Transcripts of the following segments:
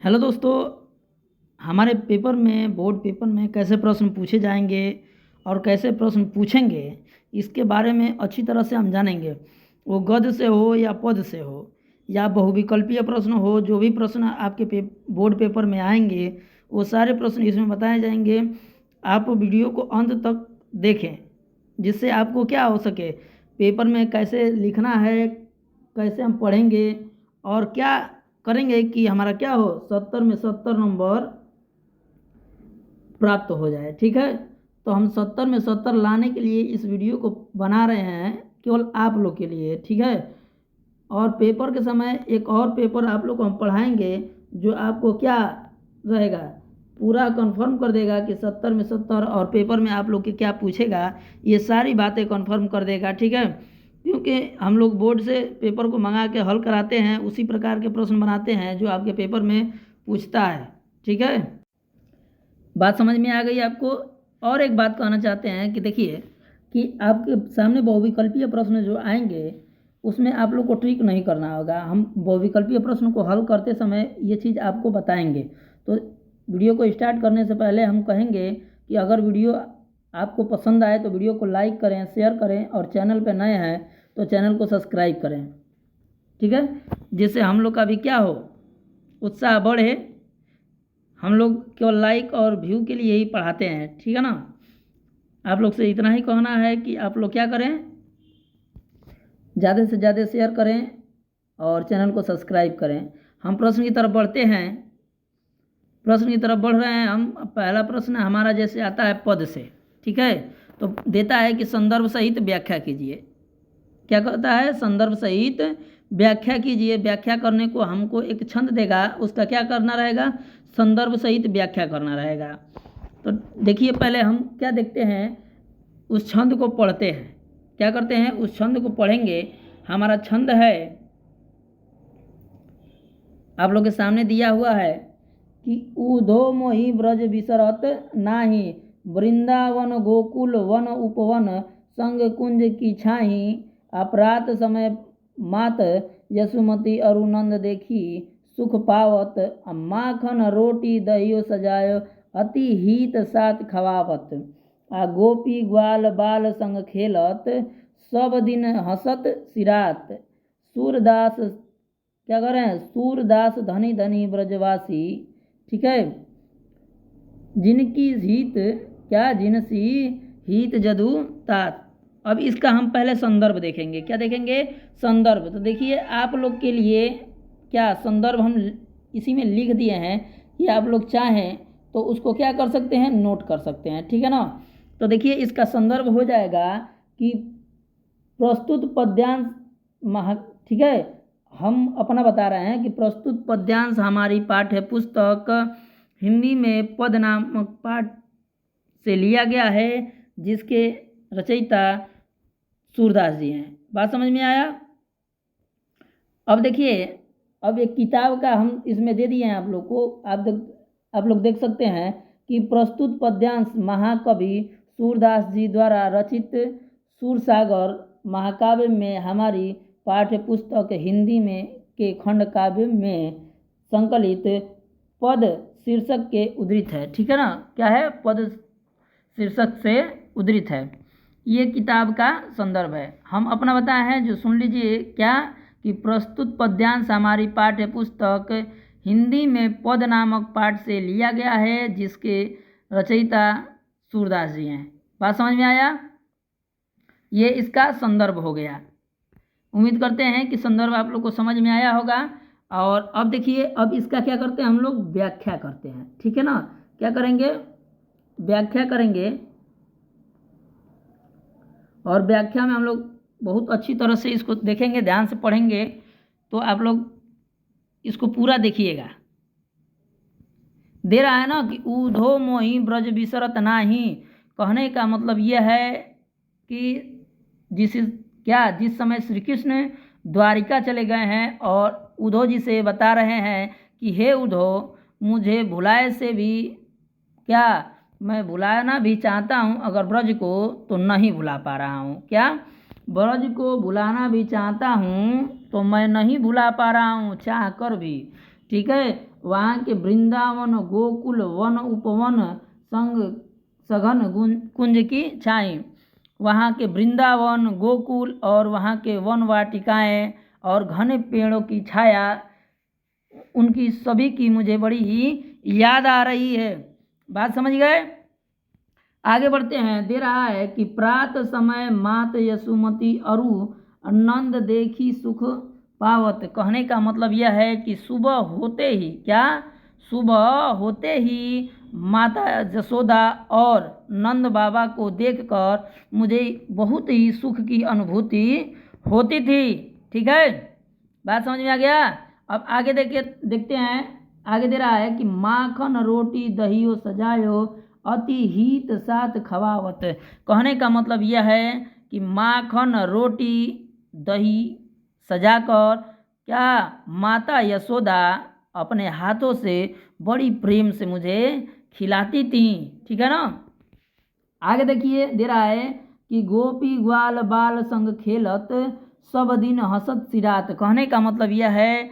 Hello दोस्तों। हमारे paper में बोर्ड पेपर में कैसे प्रश्न पूछे जाएंगे और कैसे प्रश्न पूछेंगे, इसके बारे में अच्छी तरह से हम जानेंगे। वो गद्य से हो या पद से हो या बहुविकल्पीय प्रश्न हो, जो भी प्रश्न आपके बोर्ड पेपर में आएंगे वो सारे प्रश्न इसमें बताए जाएंगे। आप वीडियो को अंत तक देखें, जिससे आपको क्या हो सके, पेपर में कैसे लिखना है, कैसे हम पढ़ेंगे और क्या करेंगे कि हमारा क्या हो, 70 में 70 नंबर प्राप्त हो जाए। ठीक है, तो हम 70 में 70 लाने के लिए इस वीडियो को बना रहे हैं, केवल आप लोग के लिए। ठीक है, और पेपर के समय एक और पेपर आप लोग को हम पढ़ाएंगे, जो आपको क्या रहेगा, पूरा कंफर्म कर देगा कि 70 में 70 और पेपर में आप लोग के क्या पूछेगा, ये सारी बातें कंफर्म कर देगा। ठीक है, क्योंकि हम लोग बोर्ड से पेपर को मंगा के हल कराते हैं, उसी प्रकार के प्रश्न बनाते हैं जो आपके पेपर में पूछता है। ठीक है, बात समझ में आ गई आपको। और एक बात कहना चाहते हैं कि देखिए कि आपके सामने बहुविकल्पीय प्रश्न जो आएंगे उसमें आप लोग को ट्रिक नहीं करना होगा। हम बहुविकल्पीय प्रश्न को हल करते समय ये चीज़ आपको बताएंगे। तो वीडियो को स्टार्ट करने से पहले हम कहेंगे कि अगर वीडियो आपको पसंद आए तो वीडियो को लाइक करें, शेयर करें, और चैनल पर नए हैं तो चैनल को सब्सक्राइब करें। ठीक है, जिससे हम लोग का भी क्या हो, उत्साह बढ़े। हम लोग केवल लाइक और व्यू के लिए ही पढ़ाते हैं। ठीक है ना, आप लोग से इतना ही कहना है कि आप लोग क्या करें, ज़्यादा से ज़्यादा शेयर करें और चैनल को सब्सक्राइब करें। हम प्रश्न की तरफ बढ़ते हैं, प्रश्न की तरफ बढ़ रहे हैं हम। पहला प्रश्न हमारा जैसे आता है पद से। ठीक है, तो देता है कि संदर्भ सहित व्याख्या कीजिए। क्या कहता है, संदर्भ सहित व्याख्या कीजिए। व्याख्या करने को हमको एक छंद देगा, उसका क्या करना रहेगा, संदर्भ सहित व्याख्या करना रहेगा। तो देखिए पहले हम क्या देखते हैं, उस छंद को पढ़ते हैं। क्या करते हैं, उस छंद को पढ़ेंगे। हमारा छंद है, आप लोग के सामने दिया हुआ है कि उधो मोहि ब्रज बिसरत नाही, वृंदावन गोकुल वन उपवन, संग कुंज की छाही, अपरात समय मात यशुमती अरुनंद देखी, सुख पावत, माखन रोटी दहियो सजायो, अति हित साथ खवावत, आ गोपी ग्वाल बाल संग खेलत, सब दिन हंसत सिरात, सूरदास क्या करें, सूरदास धनी धनी ब्रजवासी। ठीक है, जिनकी हित क्या, जिनसी हित जदु तात। अब इसका हम पहले संदर्भ देखेंगे। क्या देखेंगे, संदर्भ। तो देखिए आप लोग के लिए क्या संदर्भ हम इसी में लिख दिए हैं कि आप लोग चाहें तो उसको क्या कर सकते हैं, नोट कर सकते हैं। ठीक है ना, तो देखिए इसका संदर्भ हो जाएगा कि प्रस्तुत पद्यांश ठीक है, हम अपना बता रहे हैं कि प्रस्तुत पद्यांश हमारी पाठ्य पुस्तक हिंदी में पद नामक पाठ से लिया गया है, जिसके रचयिता सूरदास जी हैं। बात समझ में आया। अब देखिए, अब एक किताब का हम इसमें दे दिए हैं आप लोग को। आप लोग देख सकते हैं कि प्रस्तुत पद्यांश महाकवि सूरदास जी द्वारा रचित सूरसागर महाकाव्य में हमारी पाठ्य पुस्तक हिंदी में के खंड काव्य में संकलित पद शीर्षक के उद्धृत है। ठीक है ना, क्या है, पद शीर्षक से उद्धृत है। ये किताब का संदर्भ है। हम अपना बताए हैं, जो सुन लीजिए क्या, कि प्रस्तुत पद्यांश हमारी पाठ्य पुस्तक हिंदी में पद नामक पाठ से लिया गया है, जिसके रचयिता सूरदास जी हैं। बात समझ में आया, ये इसका संदर्भ हो गया। उम्मीद करते हैं कि संदर्भ आप लोग को समझ में आया होगा। और अब देखिए, अब इसका क्या करते हैं, हम लोग व्याख्या करते हैं। ठीक है ना, क्या करेंगे, व्याख्या करेंगे। और व्याख्या में हम लोग बहुत अच्छी तरह से इसको देखेंगे, ध्यान से पढ़ेंगे, तो आप लोग इसको पूरा देखिएगा। दे रहा है ना कि उधो मोहि ब्रज बिसरत नाही। कहने का मतलब यह है कि जिस समय श्री कृष्ण द्वारिका चले गए हैं और उधो जी से बता रहे हैं कि हे उधो, मुझे भुलाए से भी क्या, मैं भुलाना भी चाहता हूँ, अगर ब्रज को तो नहीं भुला पा रहा हूँ। क्या, ब्रज को भुलाना भी चाहता हूँ तो मैं नहीं भुला पा रहा हूँ चाह कर भी। ठीक है। वहाँ के वृंदावन गोकुल वन उपवन संग सघन कुंज की छाई, वहाँ के वृंदावन गोकुल और वहाँ के वन वाटिकाएँ और घने पेड़ों की छाया, उनकी सभी की मुझे बड़ी ही याद आ रही है। बात समझ गए? आगे बढ़ते हैं। दे रहा है कि प्रात समय मात यशुमती अरु नंद देखी सुख पावत। कहने का मतलब यह है कि सुबह होते ही, क्या सुबह होते ही माता यशोदा और नंद बाबा को देखकर मुझे बहुत ही सुख की अनुभूति होती थी। ठीक है, बात समझ में आ गया? अब आगे देखते हैं। आगे दे रहा है कि माखन रोटी दहियो सजायो अति हित साथ खवावत। कहने का मतलब यह है कि माखन रोटी दही सजाकर क्या माता यशोदा अपने हाथों से बड़ी प्रेम से मुझे खिलाती थी। ठीक है ना? आगे देखिए, दे रहा है कि गोपी ग्वाल बाल संग खेलत सब दिन हसत सिरात। कहने का मतलब यह है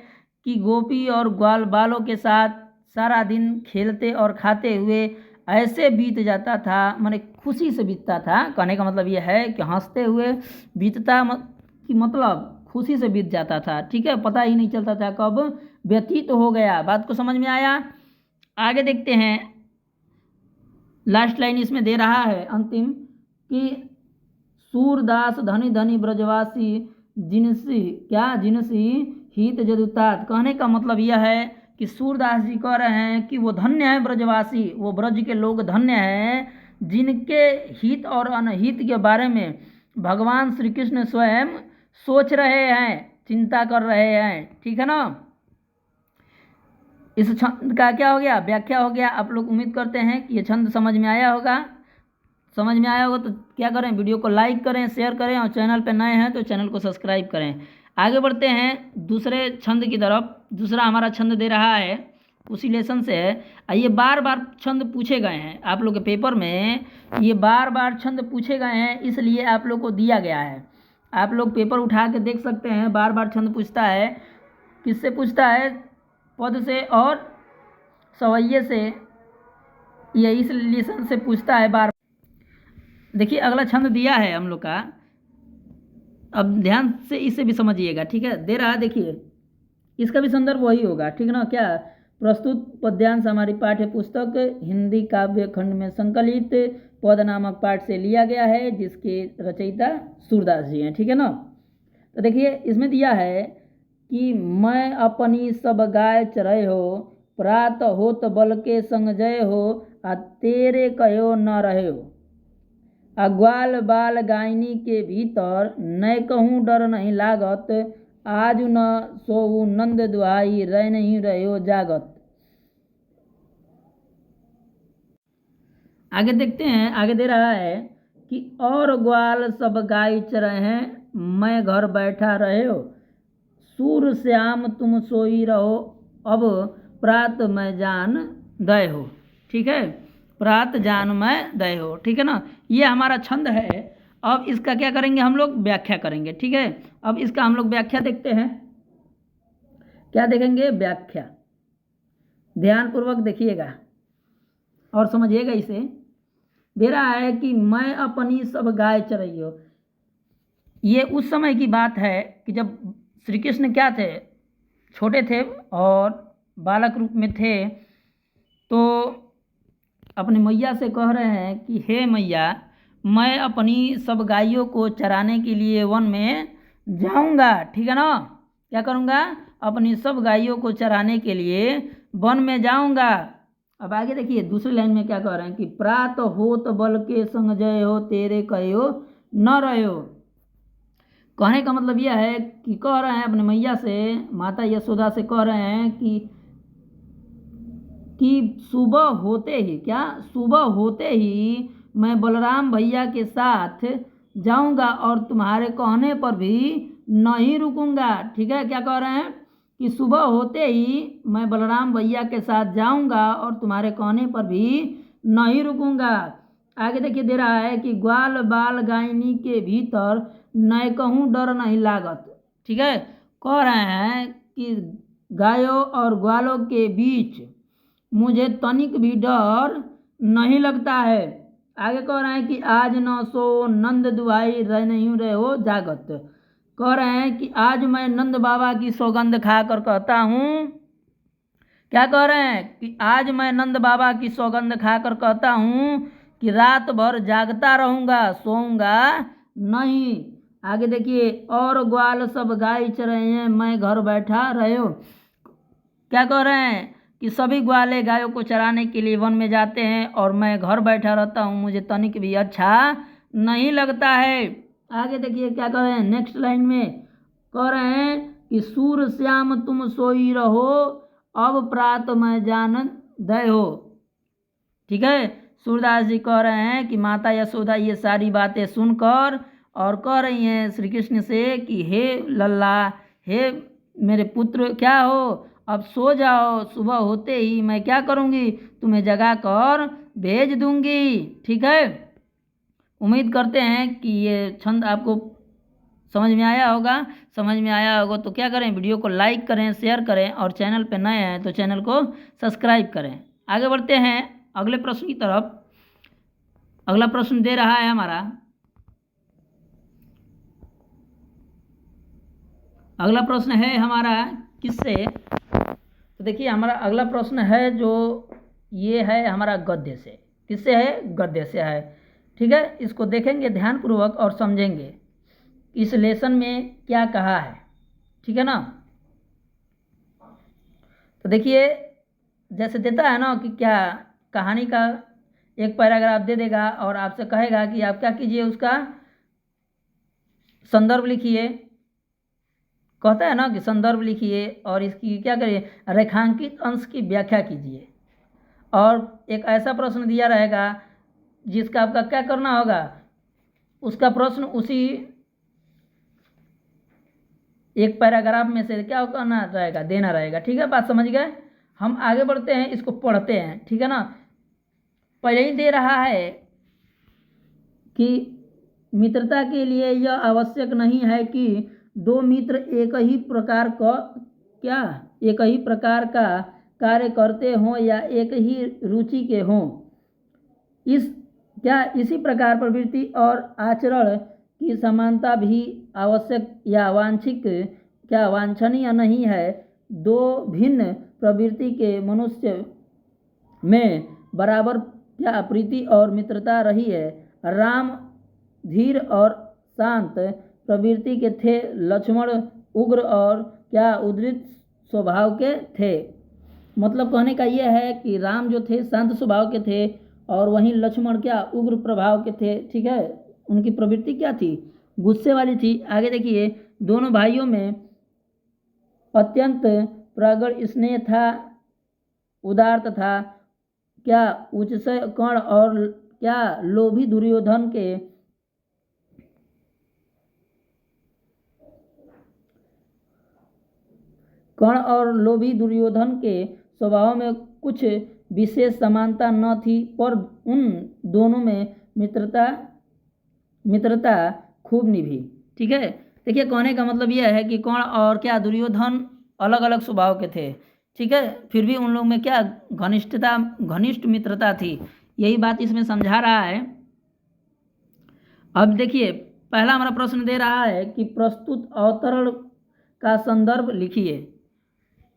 कि गोपी और ग्वाल बालों के साथ सारा दिन खेलते और खाते हुए ऐसे बीत जाता था, माने खुशी से बीतता था। कहने का मतलब यह है कि हंसते हुए बीतता कि मतलब खुशी से बीत जाता था। ठीक है, पता ही नहीं चलता था कब व्यतीत हो गया। बात को समझ में आया? आगे देखते हैं। लास्ट लाइन इसमें दे रहा है अंतिम कि सूरदास धनी धनी ब्रजवासी जिनसी हित जदुतात। कहने का मतलब यह है कि सूरदास जी कह रहे हैं कि वो धन्य है ब्रजवासी, वो ब्रज के लोग धन्य हैं जिनके हित और अनहित के बारे में भगवान श्री कृष्ण स्वयं सोच रहे हैं, चिंता कर रहे हैं। ठीक है ना? इस छंद का क्या हो गया? व्याख्या हो गया। आप लोग उम्मीद करते हैं कि ये छंद समझ में आया होगा। समझ में आया होगा तो क्या करें, वीडियो को लाइक करें, शेयर करें और चैनल पर नए हैं तो चैनल को सब्सक्राइब करें। आगे बढ़ते हैं दूसरे छंद की तरफ। दूसरा हमारा छंद दे रहा है, उसी लेसन से है। ये बार बार छंद पूछे गए हैं आप लोग के पेपर में, ये बार बार छंद पूछे गए हैं, इसलिए आप लोग को दिया गया है। आप लोग पेपर उठा के देख सकते हैं, बार बार छंद पूछता है। किससे पूछता है? पद से और सवैये से, ये इस लेसन से पूछता है बार। देखिए अगला छंद दिया है हम लोग का, अब ध्यान से इसे भी समझिएगा। ठीक है, दे रहा, देखिए इसका भी संदर्भ वही होगा। ठीक है ना? क्या? प्रस्तुत पद्यांश हमारी पाठ्य पुस्तक हिंदी काव्य खंड में संकलित पद नामक पाठ से लिया गया है, जिसके रचयिता सूरदास जी हैं। ठीक है ना? तो देखिए इसमें दिया है कि मैं अपनी सब गाय चरय हो, प्रात होत बल के संग जय हो, आ तेरे कहो न रहे हो। ग्वाल बाल गायनी के भीतर नय कहूँ डर नहीं लागत, आज न सोऊ नंद दुहाई रह नहीं रहो जागत। आगे देखते हैं। आगे दे रहा है कि और ग्वाल सब गाय चरे हैं, मैं घर बैठा रहे हो, सूर श्याम तुम सोई रहो, अब प्रात मैं जान दय हो। ठीक है, प्रात जान मैं दय हो। ठीक है ना? ये हमारा छंद है। अब इसका क्या करेंगे हम लोग? व्याख्या करेंगे। ठीक है, अब इसका हम लोग व्याख्या देखते हैं। क्या देखेंगे? व्याख्या। ध्यानपूर्वक देखिएगा और समझिएगा इसे। दे रहा है कि मैं अपनी सब गाय चरई हो। ये उस समय की बात है कि जब श्री कृष्ण क्या थे, छोटे थे और बालक रूप में थे, तो अपने मैया से कह रहे हैं कि हे मैया, मैं अपनी सब गायों को चराने के लिए वन में जाऊंगा। ठीक है ना? क्या करूंगा? अपनी सब गायों को चराने के लिए वन में जाऊंगा। अब आगे देखिए दूसरी लाइन में क्या कह रहे हैं कि प्रात होत बल के संग जय हो, तेरे कहो न रहो। कहने का मतलब यह है कि कह रहे हैं अपने मैया से, माता यशोदा से कह रहे हैं कि सुबह होते ही, क्या सुबह होते ही मैं बलराम भैया के साथ जाऊंगा और तुम्हारे कहने पर भी नहीं रुकूंगा। ठीक है, क्या कह रहे हैं कि सुबह होते ही मैं बलराम भैया के साथ जाऊंगा और तुम्हारे कहने पर भी नहीं रुकूंगा। आगे देखिए दे रहा है कि ग्वाल बाल गायनी के भीतर नय कहूँ डर नहीं लागत। ठीक है, कह रहे हैं कि गायों और ग्वालों के बीच मुझे तनिक भी डर नहीं लगता है। आगे कह रहे हैं कि आज न सो नंद दुहाई रह नहीं रहे हो जागत। कह रहे हैं कि आज मैं नंद बाबा की सौगंध खाकर कहता हूँ, क्या कह रहे हैं कि आज मैं नंद बाबा की सौगंध खाकर कहता हूँ कि रात भर जागता रहूँगा, सोऊंगा नहीं। आगे देखिए, और ग्वाल सब गाय चर रहे हैं, मैं घर बैठा रहे हो। क्या कह रहे हैं कि सभी ग्वाले गायों को चराने के लिए वन में जाते हैं और मैं घर बैठा रहता हूँ, मुझे तनिक भी अच्छा नहीं लगता है। आगे देखिए क्या कह रहे हैं नेक्स्ट लाइन में, कह रहे हैं कि सूर श्याम तुम सोई रहो, अब प्रात में जान दय हो। ठीक है, सूरदास जी कह रहे हैं कि माता यशोदा ये सारी बातें सुनकर और कह रही हैं श्री कृष्ण से कि हे लल्ला, हे मेरे पुत्र, क्या हो, अब सो जाओ, सुबह होते ही मैं क्या करूँगी, तुम्हें जगा कर भेज दूंगी। ठीक है, उम्मीद करते हैं कि ये छंद आपको समझ में आया होगा। समझ में आया होगा तो क्या करें, वीडियो को लाइक करें, शेयर करें और चैनल पर नए हैं तो चैनल को सब्सक्राइब करें। आगे बढ़ते हैं अगले प्रश्न की तरफ। अगला प्रश्न दे रहा है हमारा, अगला प्रश्न है हमारा किससे, तो देखिए हमारा अगला प्रश्न है जो ये है हमारा गद्य से। किससे है, गद्य से है। ठीक है, इसको देखेंगे ध्यानपूर्वक और समझेंगे इस लेसन में क्या कहा है। ठीक है ना, तो देखिए जैसे देता है ना कि क्या कहानी का एक पैराग्राफ दे देगा और आपसे कहेगा कि आप क्या कीजिए, उसका संदर्भ लिखिए। कहता है ना कि संदर्भ लिखिए और इसकी क्या करिए, रेखांकित अंश की व्याख्या कीजिए। और एक ऐसा प्रश्न दिया रहेगा जिसका आपका क्या करना होगा, उसका प्रश्न उसी एक पैराग्राफ में से क्या करना रहेगा, देना रहेगा। ठीक है, बात समझ गए। हम आगे बढ़ते हैं, इसको पढ़ते हैं। ठीक है ना, पहले ही दे रहा है कि मित्रता के लिए यह आवश्यक नहीं है कि दो मित्र एक ही प्रकार का कार्य करते हों या एक ही रुचि के हों। इसी प्रकार प्रवृत्ति और आचरण की समानता भी आवश्यक या वांछनीय नहीं है। दो भिन्न प्रवृत्ति के मनुष्य में बराबर प्रीति और मित्रता रही है। राम धीर और शांत प्रवृत्ति के थे, लक्ष्मण उग्र और उद्धृत स्वभाव के थे। मतलब कहने का यह है कि राम जो थे शांत स्वभाव के थे और वहीं लक्ष्मण उग्र प्रभाव के थे। ठीक है, उनकी प्रवृत्ति क्या थी, गुस्से वाली थी। आगे देखिए, दोनों भाइयों में अत्यंत प्रगाढ़ स्नेह था, उदार तथा उच्चय कर्ण और लोभी दुर्योधन के स्वभाव में कुछ विशेष समानता न थी, पर उन दोनों में मित्रता खूब निभी। ठीक है, देखिए कहने का मतलब यह है कि कर्ण और दुर्योधन अलग अलग स्वभाव के थे। ठीक है, फिर भी उन लोगों में घनिष्ठ मित्रता थी। यही बात इसमें समझा रहा है। अब देखिए पहला हमारा प्रश्न दे रहा है कि प्रस्तुत अवतरण का संदर्भ लिखिए।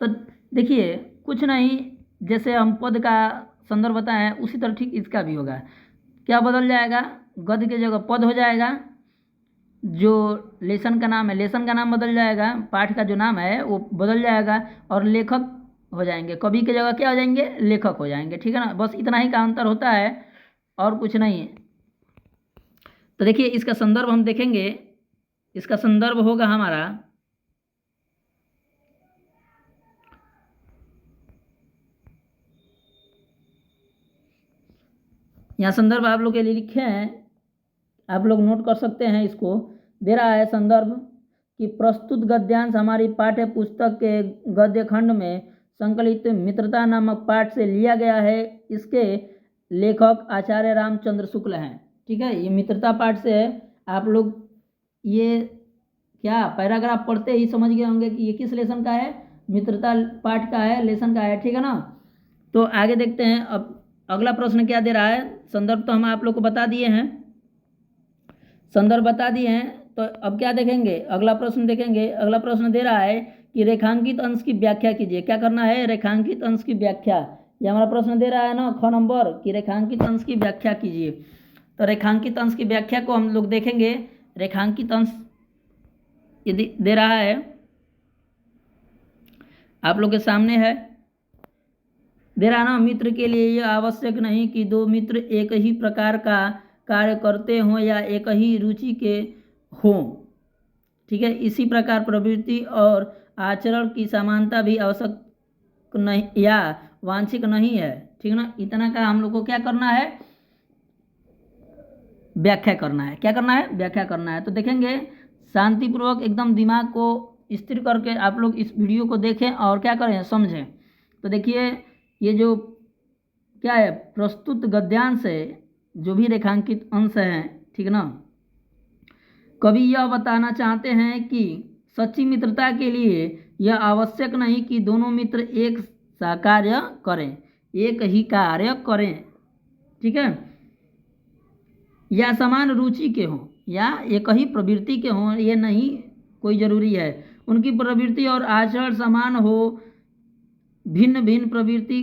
तो देखिए कुछ नहीं, जैसे हम पद का संदर्भ बताए हैं उसी तरह ठीक इसका भी होगा। क्या बदल जाएगा, गद्य की जगह पद हो जाएगा। जो लेसन का नाम है, लेसन का नाम बदल जाएगा, पाठ का जो नाम है वो बदल जाएगा और लेखक हो जाएंगे। कवि की जगह क्या हो जाएंगे, लेखक हो जाएंगे। ठीक है ना, बस इतना ही का अंतर होता है और कुछ नहीं है। तो देखिए इसका संदर्भ हम देखेंगे। इसका संदर्भ होगा हमारा, यहाँ संदर्भ आप लोग के लिए लिखे हैं, आप लोग नोट कर सकते हैं। इसको दे रहा है संदर्भ कि प्रस्तुत गद्यांश हमारी पाठ्य पुस्तक के गद्य खंड में संकलित मित्रता नामक पाठ से लिया गया है। इसके लेखक आचार्य रामचंद्र शुक्ल हैं। ठीक है, ये मित्रता पाठ से है। आप लोग ये पैराग्राफ पढ़ते ही समझ गए होंगे कि ये किस लेसन का है, मित्रता पाठ का है, लेसन का है, ठीक है ना। तो आगे देखते हैं अब अगला प्रश्न क्या दे रहा है। संदर्भ तो हम आप लोग को बता दिए हैं, संदर्भ बता दिए हैं, तो अब क्या देखेंगे, अगला प्रश्न देखेंगे। अगला प्रश्न दे रहा है कि रेखांकित अंश की व्याख्या कीजिए। क्या करना है, रेखांकित अंश की व्याख्या। ये हमारा प्रश्न दे रहा है ना, ख नंबर कि रेखांकित अंश की व्याख्या कीजिए। तो रेखांकित अंश की व्याख्या को हम लोग देखेंगे। रेखांकित अंश यदि दे रहा है, आप लोग के सामने है, दे रहा ना, मित्र के लिए यह आवश्यक नहीं कि दो मित्र एक ही प्रकार का कार्य करते हों या एक ही रुचि के हों, ठीक है। इसी प्रकार प्रवृत्ति और आचरण की समानता भी आवश्यक नहीं या वांछिक नहीं है, ठीक है ना। इतना का हम लोग को क्या करना है, व्याख्या करना है। क्या करना है, व्याख्या करना है। तो देखेंगे शांतिपूर्वक एकदम दिमाग को स्थिर करके आप लोग इस वीडियो को देखें और क्या करें, समझें। तो देखिए ये जो क्या है, प्रस्तुत गद्यांश है, जो भी रेखांकित अंश है, ठीक है ना। कवि यह बताना चाहते हैं कि सच्ची मित्रता के लिए यह आवश्यक नहीं कि दोनों मित्र एक सा कार्य करें, एक ही कार्य करें, ठीक है, या समान रुचि के हों या एक ही प्रवृत्ति के हों, ये नहीं कोई जरूरी है। उनकी प्रवृत्ति और आचरण समान हो। भिन्न भिन्न प्रवृत्ति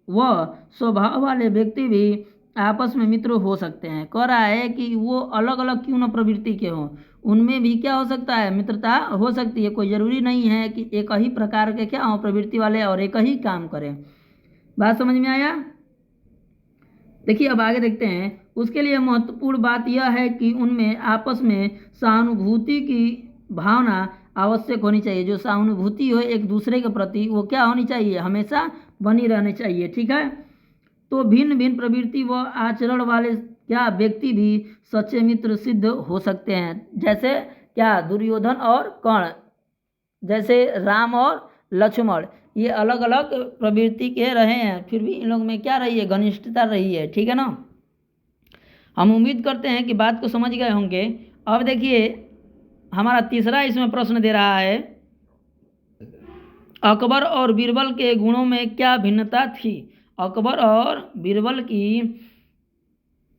व स्वभाव वाले व्यक्ति भी आपस में मित्र हो सकते हैं। कह रहा है कि वो अलग अलग क्यों न प्रवृत्ति के हों, उनमें भी क्या हो सकता है, मित्रता हो सकती है। कोई ज़रूरी नहीं है कि एक ही प्रकार के क्या हों प्रवृत्ति वाले और एक ही काम करें। बात समझ में आया। देखिए अब आगे देखते हैं। उसके लिए महत्वपूर्ण बात यह है कि उनमें आपस में सहानुभूति की भावना आवश्यक होनी चाहिए। जो सहानुभूति हो एक दूसरे के प्रति, वो क्या होनी चाहिए, हमेशा बनी रहनी चाहिए, ठीक है। तो भिन्न भिन्न प्रवृत्ति व आचरण वाले क्या व्यक्ति भी सच्चे मित्र सिद्ध हो सकते हैं। जैसे क्या, दुर्योधन और कर्ण, जैसे राम और लक्ष्मण, ये अलग अलग प्रवृत्ति के रहे हैं, फिर भी इन लोग में क्या रही है, घनिष्ठता रही है, ठीक है ना। हम उम्मीद करते हैं कि बात को समझ गए होंगे। अब देखिए हमारा तीसरा इसमें प्रश्न दे रहा है, अकबर और बीरबल के गुणों में क्या भिन्नता थी। अकबर और बीरबल की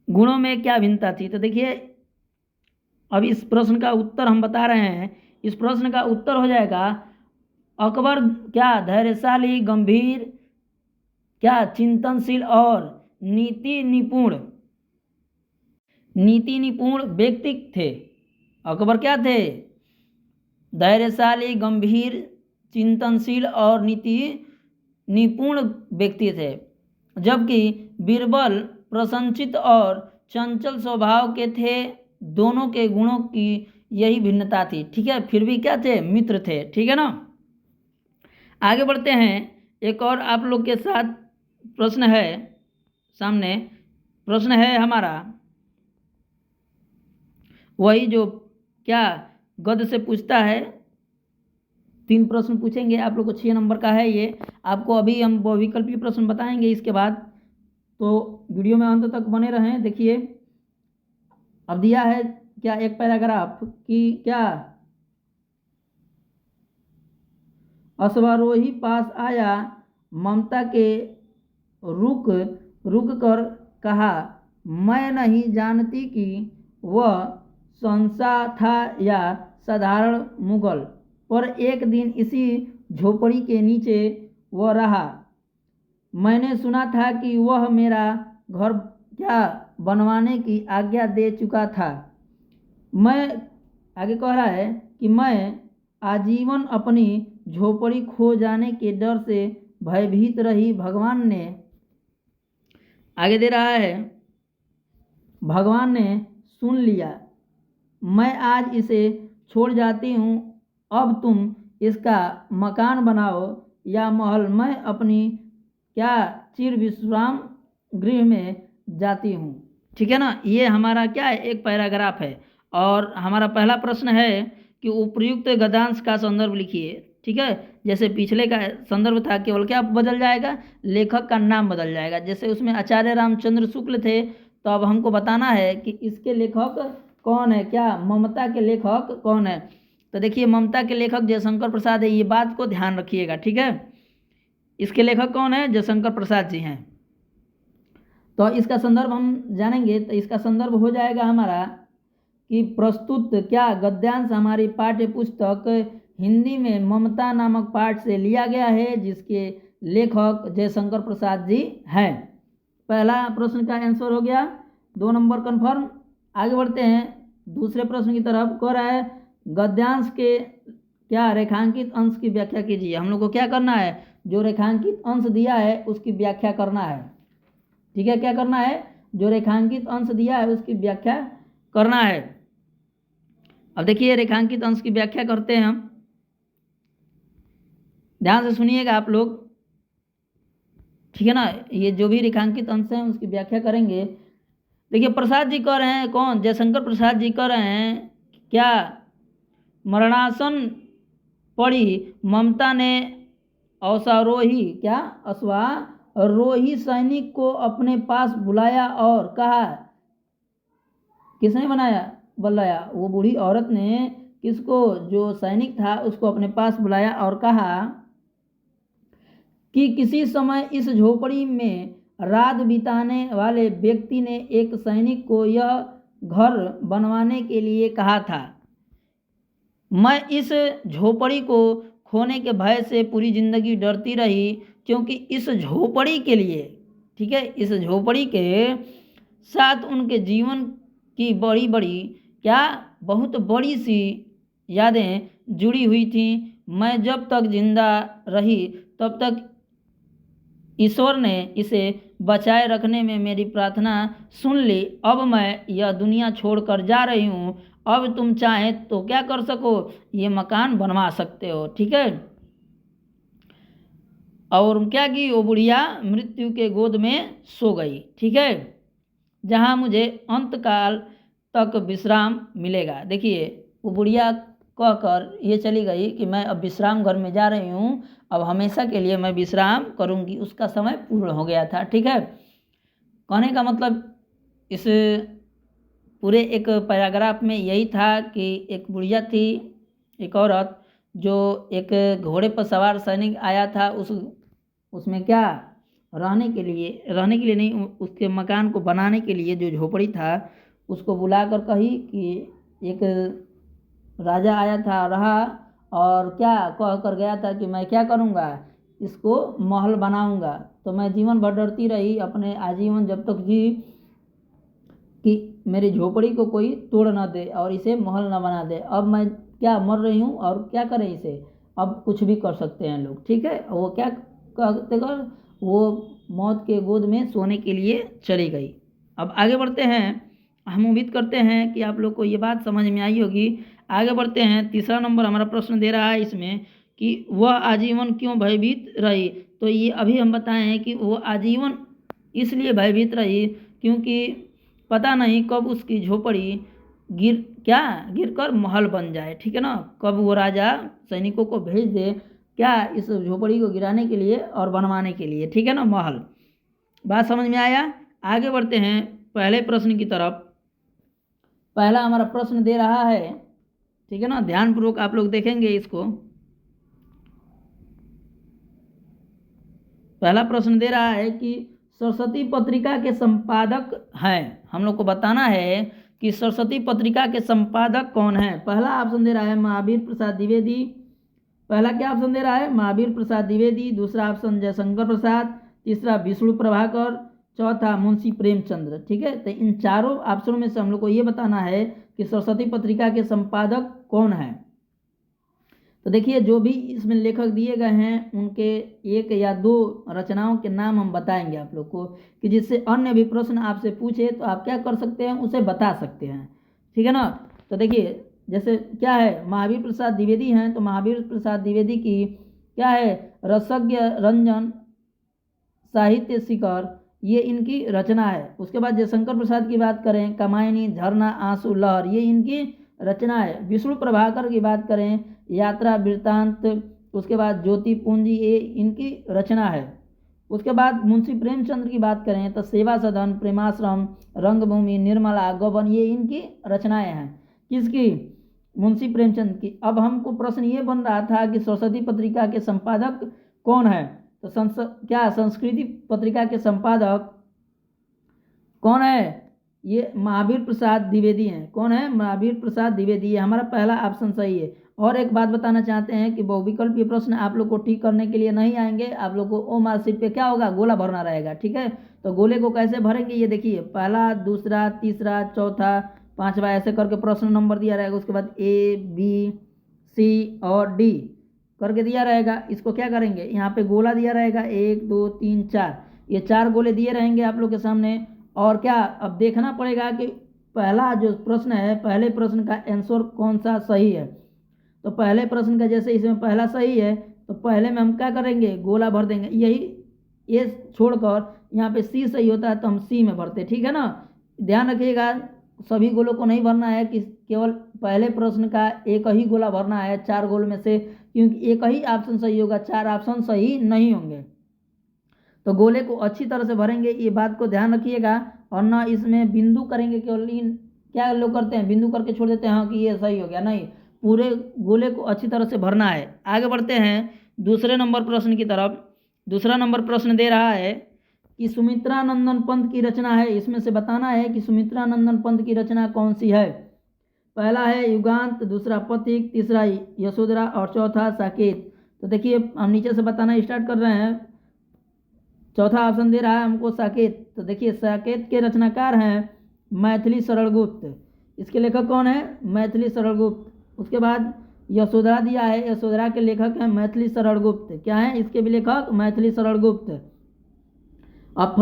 गुणों में क्या भिन्नता थी। तो देखिए अब इस प्रश्न का उत्तर हम बता रहे हैं। इस प्रश्न का उत्तर हो जाएगा, अकबर क्या धैर्यशाली, गंभीर, क्या चिंतनशील और नीति निपुण व्यक्ति थे। अकबर क्या थे, धैर्यशाली, गंभीर, चिंतनशील और नीति निपुण व्यक्ति थे। जबकि बीरबल प्रसन्नचित्त और चंचल स्वभाव के थे। दोनों के गुणों की यही भिन्नता थी, ठीक है, फिर भी क्या थे, मित्र थे, ठीक है ना। आगे बढ़ते हैं। एक और आप लोग के साथ प्रश्न है, सामने प्रश्न है हमारा, वही जो क्या गद्य से पूछता है। 3 प्रश्न पूछेंगे आप लोग को, 6 नंबर का है ये। आपको अभी हम बहुविकल्पीय प्रश्न बताएंगे इसके बाद, तो वीडियो में अंत तक बने रहें। देखिए अब दिया है क्या, एक पैराग्राफ कि क्या अश्वारोही पास आया, ममता के रुक कर कहा, मैं नहीं जानती कि वह शहंशाह था या साधारण मुगल, पर एक दिन इसी झोपड़ी के नीचे वह रहा। मैंने सुना था कि वह मेरा घर क्या बनवाने की आज्ञा दे चुका था। मैं आगे कह रहा है कि मैं आजीवन अपनी झोपड़ी खो जाने के डर से भयभीत रही। भगवान ने आगे दे रहा है, भगवान ने सुन लिया। मैं आज इसे छोड़ जाती हूँ। अब तुम इसका मकान बनाओ या महल, मैं अपनी क्या चिर विश्राम गृह में जाती हूँ, ठीक है ना। ये हमारा क्या है, एक पैराग्राफ है। और हमारा पहला प्रश्न है कि उपयुक्त गद्यांश का संदर्भ लिखिए, ठीक है। जैसे पिछले का संदर्भ था, केवल क्या बदल जाएगा, लेखक का नाम बदल जाएगा। जैसे उसमें आचार्य रामचंद्र शुक्ल थे, तो अब हमको बताना है कि इसके लेखक कौन है, क्या ममता के लेखक कौन है। तो देखिए ममता के लेखक जयशंकर प्रसाद है, ये बात को ध्यान रखिएगा, ठीक है। इसके लेखक कौन है? जयशंकर प्रसाद जी हैं। तो इसका संदर्भ हम जानेंगे, तो इसका संदर्भ हो जाएगा हमारा कि प्रस्तुत क्या गद्यांश हमारी पाठ्य पुस्तक हिंदी में ममता नामक पाठ से लिया गया है, जिसके लेखक जयशंकर प्रसाद जी हैं। पहला प्रश्न का आंसर हो गया, 2 नंबर कन्फर्म। आगे बढ़ते हैं दूसरे प्रश्न की तरफ। कह रहा है गद्यांश के क्या रेखांकित अंश की व्याख्या कीजिए। हम लोग को क्या करना है? जो रेखांकित अंश दिया है उसकी व्याख्या करना है, ठीक है। क्या करना है? जो रेखांकित अंश दिया है उसकी व्याख्या करना है। अब देखिए रेखांकित अंश की व्याख्या करते हैं हम, ध्यान से सुनिएगा आप लोग, ठीक है ना। ये जो भी रेखांकित अंश हैं उसकी व्याख्या करेंगे। देखिए प्रसाद जी कह रहे हैं, कौन? जयशंकर प्रसाद जी कह रहे हैं क्या मरणासन पड़ी ममता ने अश्वारोही क्या अश्वारोही सैनिक को अपने पास बुलाया और कहा। किसने बुलाया? वो बूढ़ी औरत ने किसको? जो सैनिक था उसको अपने पास बुलाया और कहा कि किसी समय इस झोपड़ी में रात बिताने वाले व्यक्ति ने एक सैनिक को यह घर बनवाने के लिए कहा था। मैं इस झोपड़ी को खोने के भय से पूरी जिंदगी डरती रही, क्योंकि इस झोपड़ी के लिए, ठीक है, इस झोपड़ी के साथ उनके जीवन की बड़ी बड़ी क्या बहुत बड़ी सी यादें जुड़ी हुई थी। मैं जब तक जिंदा रही तब तक ईश्वर ने इसे बचाए रखने में मेरी प्रार्थना सुन ली। अब मैं यह दुनिया छोड़कर जा रही हूँ। अब तुम चाहें तो क्या कर सको? ये मकान बनवा सकते हो, ठीक है। और क्या की? वो बुढ़िया मृत्यु के गोद में सो गई, ठीक है, जहाँ मुझे अंतकाल तक विश्राम मिलेगा। देखिए वो बुढ़िया कहकर ये चली गई कि मैं अब विश्राम घर में जा रही हूँ, अब हमेशा के लिए मैं विश्राम करूँगी। उसका समय पूर्ण हो गया था, ठीक है। कहने का मतलब इस पूरे एक पैराग्राफ में यही था कि एक बुढ़िया थी, एक औरत, जो एक घोड़े पर सवार सैनिक आया था, उसमें क्या रहने के लिए नहीं, उसके मकान को बनाने के लिए जो झोपड़ी था उसको बुलाकर कही कि एक राजा आया था, रहा और क्या कह कर गया था कि मैं क्या करूँगा? इसको महल बनाऊँगा। तो मैं जीवन भर डरती रही, अपने आजीवन जब तक जी, कि मेरी झोपड़ी को कोई तोड़ ना दे और इसे महल ना बना दे। अब मैं क्या मर रही हूँ और क्या करें इसे? अब कुछ भी कर सकते हैं लोग, ठीक है। वो क्या कहते कर, वो मौत के गोद में सोने के लिए चली गई। अब आगे बढ़ते हैं। हम उम्मीद करते हैं कि आप लोग को ये बात समझ में आई होगी। आगे बढ़ते हैं। तीसरा नंबर हमारा प्रश्न दे रहा है इसमें कि वह आजीवन क्यों भयभीत रही। तो ये अभी हम बताए हैं कि वो आजीवन इसलिए भयभीत रही क्योंकि पता नहीं कब उसकी झोपड़ी गिरकर महल बन जाए, ठीक है ना। कब वो राजा सैनिकों को भेज दे क्या इस झोपड़ी को गिराने के लिए और बनवाने के लिए, ठीक है ना, महल। बात समझ में आया? आगे बढ़ते हैं पहले प्रश्न की तरफ। पहला हमारा प्रश्न दे रहा है, ठीक है ना, ध्यानपूर्वक आप लोग देखेंगे इसको। पहला प्रश्न दे रहा है कि सरस्वती पत्रिका के संपादक हैं। हम लोग को बताना है कि सरस्वती पत्रिका के संपादक कौन है। पहला ऑप्शन दे रहा है महावीर प्रसाद द्विवेदी। पहला क्या ऑप्शन दे रहा है? महावीर प्रसाद द्विवेदी। दूसरा ऑप्शन जयशंकर प्रसाद। तीसरा विष्णु प्रभाकर। चौथा मुंशी प्रेमचंद्र, ठीक है। तो इन चारों ऑप्शनों में से हम लोग को ये बताना है कि सरस्वती पत्रिका के संपादक कौन है। तो देखिए जो भी इसमें लेखक दिए गए हैं उनके 1 या 2 रचनाओं के नाम हम बताएंगे आप लोग को, कि जिससे अन्य भी प्रश्न आपसे पूछे तो आप क्या कर सकते हैं, उसे बता सकते हैं, ठीक है ना। तो देखिए जैसे क्या है, महावीर प्रसाद द्विवेदी हैं, तो महावीर प्रसाद द्विवेदी की क्या है, रसज्ञ रंजन साहित्य शिखर, ये इनकी रचना है। उसके बाद जयशंकर प्रसाद की बात करें, कामायनी, झरना, आंसू, लहर, ये इनकी रचना है। विष्णु प्रभाकर की बात करें, यात्रा वृत्तांत, उसके बाद ज्योति पूंजी, ये इनकी रचना है। उसके बाद मुंशी प्रेमचंद्र की बात करें तो सेवा सदन, प्रेमाश्रम, रंगभूमि, निर्मला, गबन, ये इनकी रचनाएं हैं। किसकी? मुंशी प्रेमचंद की। अब हमको प्रश्न ये बन रहा था कि सरस्वती पत्रिका के संपादक कौन है, तो संस्कृति पत्रिका के संपादक कौन है, ये महावीर प्रसाद द्विवेदी हैं। कौन है, महावीर प्रसाद द्विवेदी। ये हमारा पहला ऑप्शन सही है। और एक बात बताना चाहते हैं कि बहुविकल्पीय प्रश्न आप लोग को ठीक करने के लिए नहीं आएंगे, आप लोग को ओ मार्कशीट पे क्या होगा, गोला भरना रहेगा। ठीक है, तो गोले को कैसे भरेंगे ये देखिए, पहला, दूसरा, तीसरा, चौथा, पांचवा, ऐसे करके प्रश्न नंबर दिया रहेगा। उसके बाद ए, बी, सी और डी करके दिया रहेगा। इसको क्या करेंगे, यहाँ पे गोला दिया रहेगा, 1 2 3 4, ये 4 गोले दिए रहेंगे आप लोग के सामने। और क्या, अब देखना पड़ेगा कि पहला जो प्रश्न है, पहले प्रश्न का आंसर कौन सा सही है। तो पहले प्रश्न का जैसे इसमें पहला सही है, तो पहले में हम क्या करेंगे, गोला भर देंगे। यही ये छोड़कर यहाँ पे सी सही होता है तो हम सी में भरते, ठीक है ना। ध्यान रखिएगा, सभी गोलों को नहीं भरना है कि केवल पहले प्रश्न का एक ही गोला भरना है 4 गोल में से, क्योंकि एक ही ऑप्शन सही होगा, 4 ऑप्शन सही नहीं होंगे। तो गोले को अच्छी तरह से भरेंगे, ये बात को ध्यान रखिएगा। और ना इसमें बिंदु करेंगे, केवल क्या लोग करते हैं, बिंदु करके छोड़ देते हैं, हाँ कि ये सही हो गया, नहीं, पूरे गोले को अच्छी तरह से भरना है। आगे बढ़ते हैं दूसरे नंबर प्रश्न की तरफ। दूसरा नंबर प्रश्न दे रहा है कि सुमित्रा नंदन पंत की रचना है, इसमें से बताना है कि सुमित्रा नंदन पंत की रचना कौन सी है। पहला है युगांत, दूसरा पथिक, तीसरा यशोधरा और चौथा साकेत। तो देखिए हम नीचे से बताना स्टार्ट कर रहे हैं। चौथा ऑप्शन दे रहा है हमको साकेत। तो देखिए साकेत के रचनाकार हैं मैथिली सरलगुप्त। इसके लेखक कौन है, मैथिली सरलगुप्त। उसके बाद यशोधरा दिया है, यशोधरा के लेखक हैं मैथिली सरलगुप्त। क्या है इसके भी लेखक, मैथिली सरलगुप्त। अब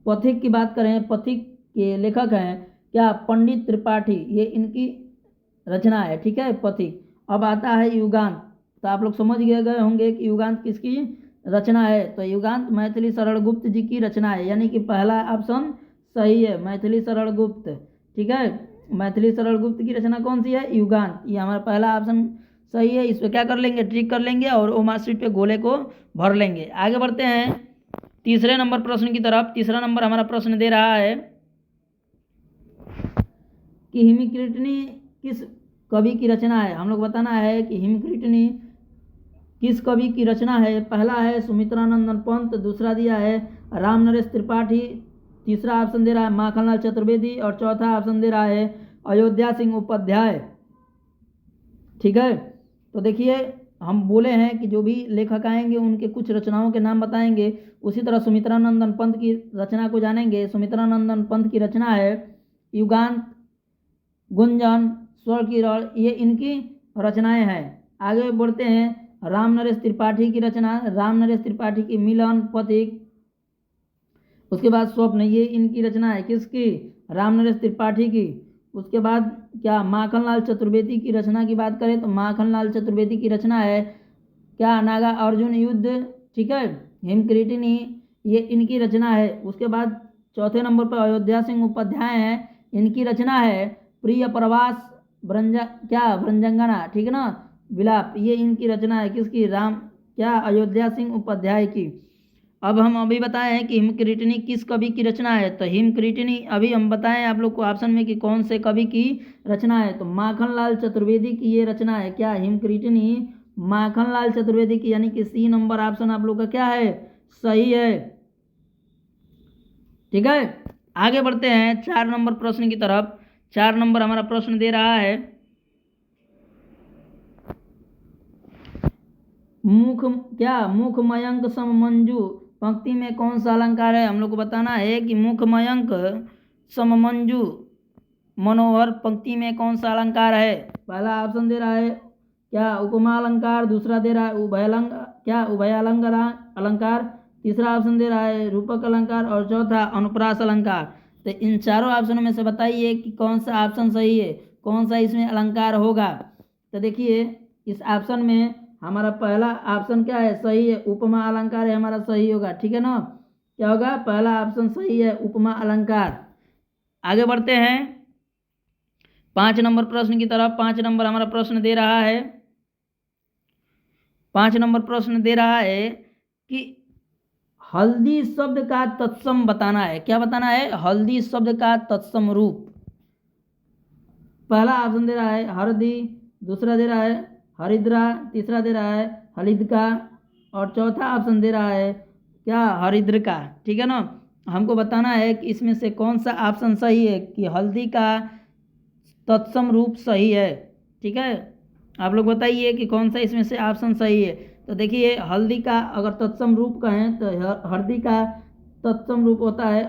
पथिक की बात करें, पथिक के लेखक हैं क्या, पंडित त्रिपाठी, ये इनकी रचना है, ठीक है, पथिक। अब आता है युगांत। तो आप लोग समझ गए होंगे कि युगांत किसकी रचना है। तो युगांत मैथिली सरलगुप्त जी की रचना है, यानी कि पहला ऑप्शन सही है, मैथिली सरलगुप्त। ठीक है, मैथिली सरलगुप्त की रचना कौन सी है, युगांत। ये हमारा पहला ऑप्शन सही है। इस पर क्या कर लेंगे, ट्रिक कर लेंगे और ओ मार्कशीट पे गोले को भर लेंगे। आगे बढ़ते हैं तीसरे नंबर प्रश्न की तरफ। तीसरा नंबर हमारा प्रश्न दे रहा है कि हिमकृतनी किस कवि की रचना है। हम लोग बताना है कि हिमकृतनी किस कवि की रचना है। पहला है सुमित्रा नंदन पंत, दूसरा दिया है राम नरेश त्रिपाठी, तीसरा ऑप्शन दे रहा है माखनलाल चतुर्वेदी और चौथा ऑप्शन दे रहा है अयोध्या सिंह उपाध्याय। ठीक है, तो देखिए हम बोले हैं कि जो भी लेखक आएंगे उनके कुछ रचनाओं के नाम बताएंगे। उसी तरह सुमित्रा नंदन पंत की रचना को जानेंगे। सुमित्रा नंदन पंत की रचना है युगांत, गुंजन, स्वर किरण, ये इनकी रचनाएं हैं। आगे बढ़ते हैं राम नरेश त्रिपाठी की रचना, राम नरेश त्रिपाठी की मिलन, पथिक। उसके बाद स्वप्न, ये इनकी रचना है, किसकी, राम नरेश त्रिपाठी की। उसके बाद क्या, माखनलाल चतुर्वेदी की रचना की बात करें तो माखनलाल चतुर्वेदी की रचना है क्या, नागा अर्जुन युद्ध। ठीक है, हिमकृतनी, ये इनकी रचना है। उसके बाद चौथे नंबर पर अयोध्या सिंह उपाध्याय हैं, इनकी रचना है प्रिय प्रवास व्रंजंगना, ठीक है ना, विलाप, ये इनकी रचना है, किसकी, राम अयोध्या सिंह उपाध्याय की। अब हम अभी बताए हैं कि हिमकृतनी किस कवि की रचना है। तो हिमकृतनी अभी हम बताएं आप लोग को ऑप्शन में कि कौन से कवि की रचना है। तो माखनलाल चतुर्वेदी की ये रचना है, क्या, हिमकृतनी माखनलाल चतुर्वेदी की, यानी कि सी नंबर ऑप्शन आप लोग का क्या है, सही है। ठीक है, आगे बढ़ते हैं 4 नंबर प्रश्न की तरफ। 4 नंबर हमारा प्रश्न दे रहा है मुख मयंक सम मंजू पंक्ति में कौन सा अलंकार है। हम लोग को बताना है कि मुख मयंक सम मंजू मनोहर पंक्ति में कौन सा अलंकार है। पहला ऑप्शन दे रहा है क्या, उपमा अलंकार, दूसरा दे रहा है अलंकार, तीसरा ऑप्शन दे रहा है रूपक अलंकार और चौथा अनुप्रास अलंकार। तो इन चारों ऑप्शनों में से बताइए कि कौन सा ऑप्शन सही है, कौन सा इसमें अलंकार होगा। तो देखिए इस ऑप्शन में हमारा पहला ऑप्शन क्या है, सही है, उपमा अलंकार है, हमारा सही होगा। ठीक है ना, क्या होगा, पहला ऑप्शन सही है, उपमा अलंकार। आगे बढ़ते हैं 5 नंबर प्रश्न की तरफ। 5 नंबर हमारा प्रश्न दे रहा है 5 नंबर प्रश्न दे रहा है कि हल्दी शब्द का तत्सम बताना है। क्या बताना है, हल्दी शब्द का तत्सम रूप। पहला ऑप्शन दे रहा है हरदी, दूसरा दे रहा है हरिद्रा, तीसरा दे रहा है हलिद्का और चौथा ऑप्शन दे रहा है क्या, हरिद्रका। ठीक है ना। हमको बताना है कि इसमें से कौन सा ऑप्शन सही है, कि हल्दी का तत्सम रूप सही है। ठीक है, आप लोग बताइए कि कौन सा इसमें से ऑप्शन सही है। तो देखिए हल्दी का अगर तत्सम रूप कहें तो हल्दी का तत्सम रूप होता है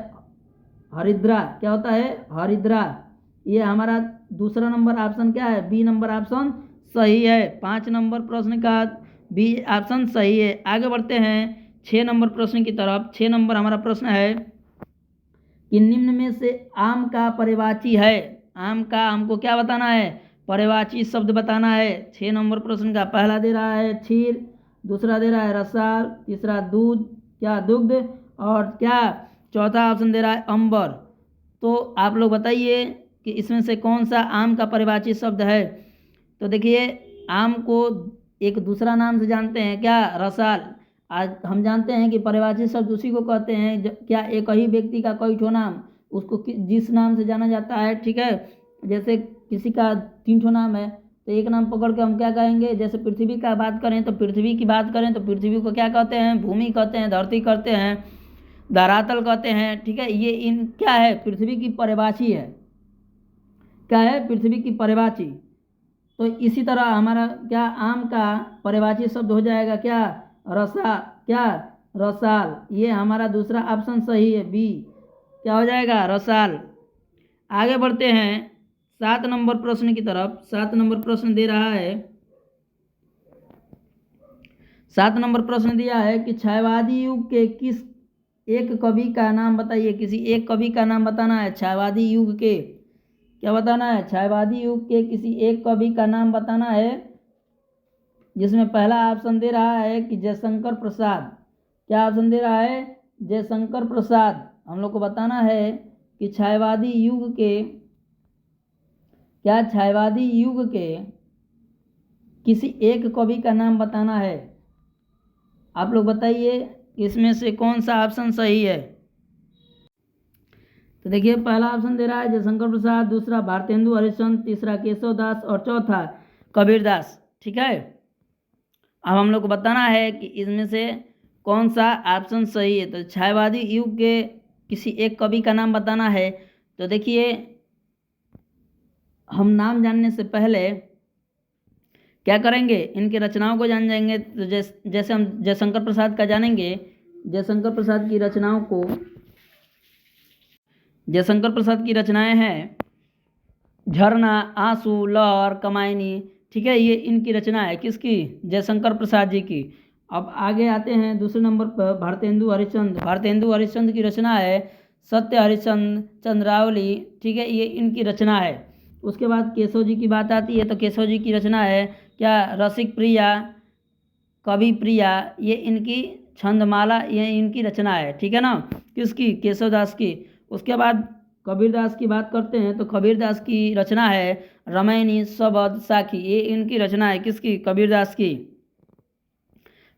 हरिद्रा। क्या होता है, हरिद्रा। ये हमारा दूसरा नंबर ऑप्शन क्या है, बी नंबर ऑप्शन सही है। 5 नंबर प्रश्न का बी ऑप्शन सही है। आगे बढ़ते हैं 6 नंबर प्रश्न की तरफ। 6 नंबर हमारा प्रश्न है कि निम्न में से आम का पर्यायवाची है। आम का हमको क्या बताना है, पर्यायवाची शब्द बताना है। 6 नंबर प्रश्न का पहला दे रहा है क्षीर, दूसरा दे रहा है रसाल, तीसरा दूध, क्या दुग्ध, और क्या चौथा ऑप्शन दे रहा है अंबर। तो आप लोग बताइए कि इसमें से कौन सा आम का पर्यायवाची शब्द है। तो देखिए आम को एक दूसरा नाम से जानते हैं क्या, रसाल। आज हम जानते हैं कि पर्यायवाची शब्द उसी को कहते हैं क्या एक ही व्यक्ति का कई ठो नाम, उसको जिस नाम से जाना जाता है। ठीक है, जैसे किसी का 3 ठो नाम है तो एक नाम पकड़ के हम क्या कहेंगे, जैसे पृथ्वी का बात करें तो पृथ्वी की बात करें तो पृथ्वी को क्या कहते हैं, भूमि कहते हैं, धरती कहते हैं, धरातल कहते हैं। ठीक है, ये इन क्या है, पृथ्वी की पर्यायवाची है। क्या है, पृथ्वी की पर्यायवाची। तो इसी तरह हमारा क्या आम का पर्यायवाची शब्द हो जाएगा क्या, क्या रसाल। ये हमारा दूसरा ऑप्शन सही है, बी। क्या हो जाएगा, रसाल। आगे बढ़ते हैं 7 नंबर प्रश्न की तरफ। 7 नंबर प्रश्न दे रहा है, 7 नंबर प्रश्न दिया है कि छायावादी युग के किस एक कवि का नाम बताइए। किसी एक कवि का नाम बताना है छायावादी युग के। क्या बताना है, छायावादी युग के किसी एक कवि का नाम बताना है, जिसमें पहला ऑप्शन दे रहा है कि जयशंकर प्रसाद। क्या ऑप्शन दे रहा है, जयशंकर प्रसाद। हम लोग को बताना है कि छायावादी युग के, क्या छायावादी युग के किसी एक कवि का नाम बताना है। आप लोग बताइए इसमें से कौन सा ऑप्शन सही है। तो देखिए पहला ऑप्शन दे रहा है जयशंकर प्रसाद, दूसरा भारतेंदु हरिश्चंद्र, तीसरा केशव दास और चौथा कबीर दास। ठीक है, अब हम लोग को बताना है कि इसमें से कौन सा ऑप्शन सही है। तो छायावादी युग के किसी एक कवि का नाम बताना है। तो देखिए हम नाम जानने से पहले क्या करेंगे, इनकी रचनाओं को जान जाएंगे। तो जैसे हम जयशंकर प्रसाद का जानेंगे, जयशंकर प्रसाद की रचनाओं को, जयशंकर प्रसाद की रचनाएं हैं झरना, आंसू, लहर, कमायनी। ठीक है, ये इनकी रचना है, किसकी, जयशंकर प्रसाद जी की। अब आगे आते हैं दूसरे नंबर पर भारतेंदु हरिश्चंद्र। भारतेंदु हरिश्चंद्र की रचना है सत्य हरिश्चंद्र, चंद्रावली। ठीक है, ये इनकी रचना है। उसके बाद केशव जी की बात आती है तो केशव जी की रचना है क्या, रसिक प्रिया, कवि प्रिया। ये इनकी छंदमाला, ये इनकी रचना है। ठीक है ना, किसकी, केशव दास की। उसके बाद कबीर दास की बात करते हैं तो कबीर दास की रचना है रामायणी, सबद, साखी। ये इनकी रचना है, किसकी, कबीर दास की।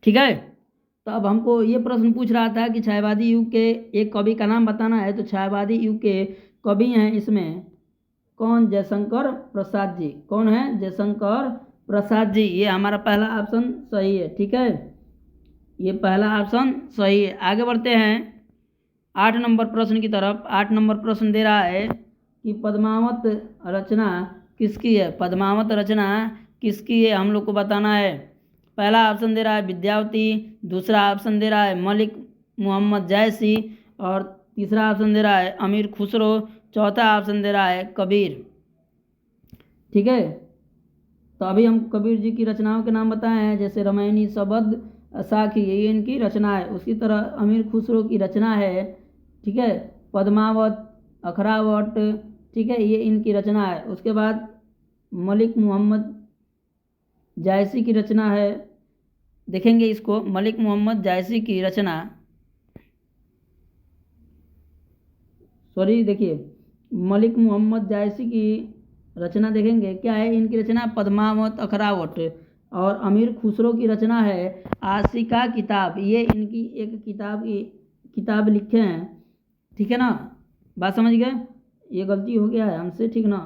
ठीक है, तो अब हमको ये प्रश्न पूछ रहा था कि छायावादी युग के एक कवि का नाम बताना है। तो छायावादी युग के कवि हैं इसमें कौन, जयशंकर प्रसाद जी। कौन है, जयशंकर प्रसाद जी। ये हमारा पहला ऑप्शन सही है। ठीक है, ये पहला ऑप्शन सही है। आगे बढ़ते हैं 8 नंबर प्रश्न की तरफ। 8 नंबर प्रश्न दे रहा है कि पद्मावत रचना किसकी है। पद्मावत रचना किसकी है, हम लोग को बताना है। पहला ऑप्शन दे रहा है विद्यावती, दूसरा ऑप्शन दे रहा है मलिक मोहम्मद जायसी और तीसरा ऑप्शन दे रहा है अमीर खुसरो, चौथा ऑप्शन दे रहा है कबीर। ठीक है, तो अभी हम कबीर जी की रचनाओं के नाम बताए हैं, जैसे रामायणी, सबद, साखी, ये इनकी रचना है। उसी तरह अमीर खुसरो की रचना है, ठीक है, पद्मावत, अखरावट। ठीक है, ये इनकी रचना है। उसके बाद मलिक मोहम्मद जायसी की रचना है, देखेंगे इसको, मलिक मोहम्मद जायसी की रचना, सॉरी देखिए मलिक मोहम्मद जायसी की रचना देखेंगे क्या है इनकी रचना, पद्मावत, अखरावट। और अमीर खुसरो की रचना है आशिका किताब। ये इनकी एक किताब लिखे हैं। ठीक है ना, बात समझ गए, ये गलती हो गया है हमसे, ठीक ना।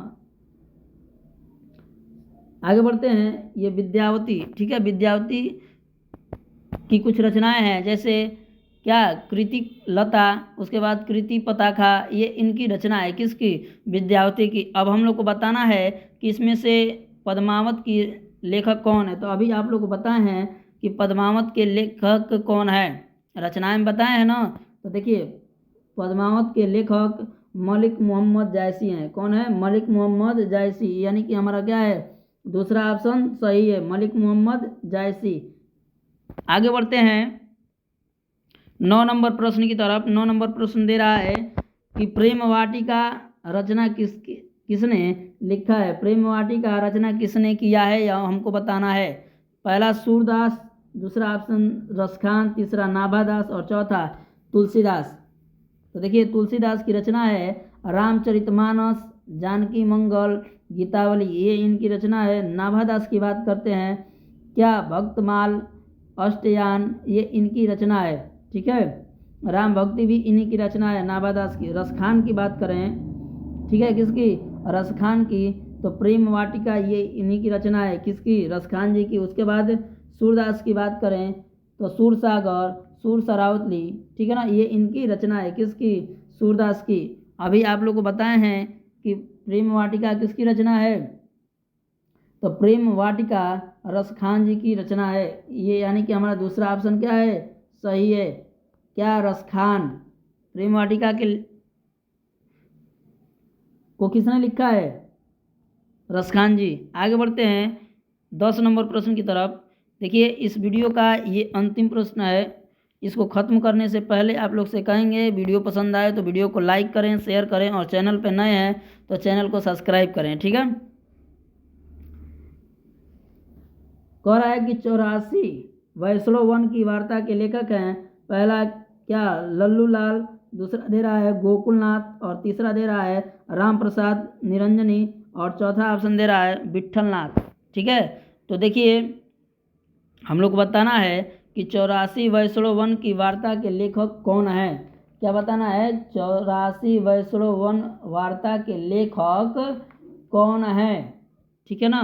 आगे बढ़ते हैं। ये विद्यावती, ठीक है, विद्यावती की कुछ रचनाएं हैं, जैसे क्या, कृति लता, उसके बाद कृति पताखा, ये इनकी रचना है, किसकी, विद्यावती की। अब हम लोग को बताना है कि इसमें से पद्मावत की लेखक कौन है। तो अभी आप लोग को बताए हैं कि पद्मावत के लेखक कौन है, रचनाएं में बताए हैं ना। तो देखिए, पद्मावत के लेखक मलिक मोहम्मद जायसी हैं। कौन है, मलिक मोहम्मद जायसी, यानी कि हमारा क्या है, दूसरा ऑप्शन सही है, मलिक मोहम्मद जायसी। आगे बढ़ते हैं 9 नंबर प्रश्न की तरफ। 9 नंबर प्रश्न दे रहा है कि प्रेम वाटिका रचना किसने लिखा है। प्रेम वाटिका रचना किसने किया है, यह हमको बताना है। पहला सूरदास, दूसरा ऑप्शन रसखान, तीसरा नाभादास और चौथा तुलसीदास। तो देखिए, तुलसीदास की रचना है रामचरितमानस, जानकी मंगल, गीतावली, ये इनकी रचना है। नाभादास की बात करते हैं, क्या, भक्तमाल, अष्टयान, ये इनकी रचना है, ठीक है। राम भक्ति भी इन्हीं की रचना है, नाभादास की। रसखान की बात करें, ठीक है, किसकी, रसखान की, तो प्रेम वाटिका ये इन्हीं की रचना है, किसकी, रसखान जी की। उसके बाद सूरदास की बात करें तो सूरसागर, सूर सरावतली, ठीक है ना, ये इनकी रचना है, किसकी, सूरदास की। अभी आप लोग को बताए हैं कि प्रेम वाटिका किसकी रचना है, तो प्रेम वाटिका रसखान जी की रचना है, ये यानी कि हमारा दूसरा ऑप्शन क्या है, सही है, क्या, रसखान। प्रेम वाटिका के को किसने लिखा है, रसखान जी। आगे बढ़ते हैं 10 नंबर प्रश्न की तरफ। देखिए, इस वीडियो का ये अंतिम प्रश्न है। इसको ख़त्म करने से पहले आप लोग से कहेंगे, वीडियो पसंद आए तो वीडियो को लाइक करें, शेयर करें, और चैनल पर नए हैं तो चैनल को सब्सक्राइब करें, ठीक है। कह रहा है कि 84 वैष्णव वन की वार्ता के लेखक हैं। पहला क्या, लल्लू लाल, दूसरा दे रहा है गोकुलनाथ, और तीसरा दे रहा है राम प्रसाद निरंजनी, और चौथा ऑप्शन दे रहा है विट्ठलनाथ, ठीक है। तो देखिए, हम लोग को बताना है कि 84 वैष्णव वन की वार्ता के लेखक कौन है। क्या बताना है, 84 वैष्णव वन वार्ता के लेखक कौन है, ठीक है ना।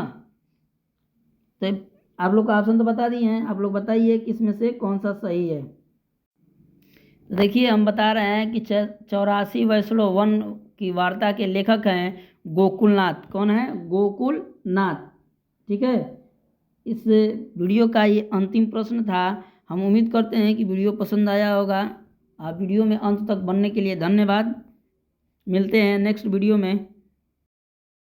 तो आप लोग का ऑप्शन तो बता दिए हैं, आप लोग बताइए कि इसमें से कौन सा सही है। तो देखिए, हम बता रहे हैं कि 84 वैष्णव वन की वार्ता के लेखक हैं गोकुलनाथ। कौन है, गोकुलनाथ, ठीक है। इस वीडियो का ये अंतिम प्रश्न था। हम उम्मीद करते हैं कि वीडियो पसंद आया होगा। आप वीडियो में अंत तक बनने के लिए धन्यवाद। मिलते हैं नेक्स्ट वीडियो में।